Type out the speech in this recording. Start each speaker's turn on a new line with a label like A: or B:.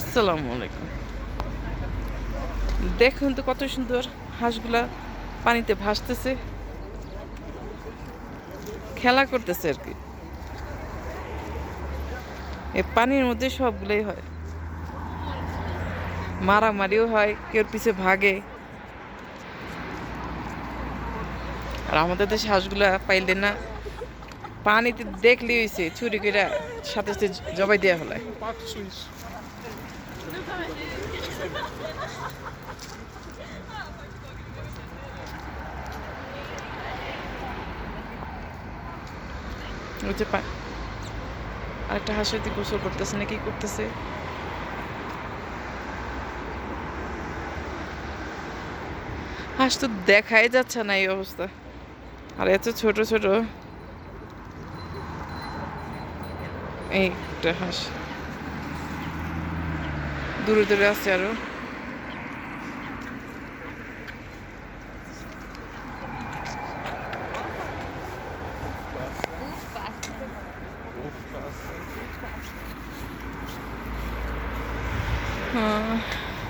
A: আসসালামু আলাইকুম। দেখুন তো কত সুন্দর হাঁসগুলা পানিতে ভাসতেছে, খেলা করতেছে আর কি। এই পানির মধ্যে সবগুলোই হয়, মারামারিও হয়, কেউ পিছে ভাগে। আর আমাদের দেশে হাঁসগুলা পাইলে না পানিতে দেখলেই হয়েছে ছুরি করে সাথে সাথে জবাই দেওয়া হলে। ওই যে আরেকটা হাঁস হয়তো গোসল করতেছে না কি করতেছে। হাঁস তো দেখাই যাচ্ছে না এই অবস্থা, আর এত ছোট ছোট। এই একটা হাঁস দূরে দূরে আছে আরো। হ্যাঁ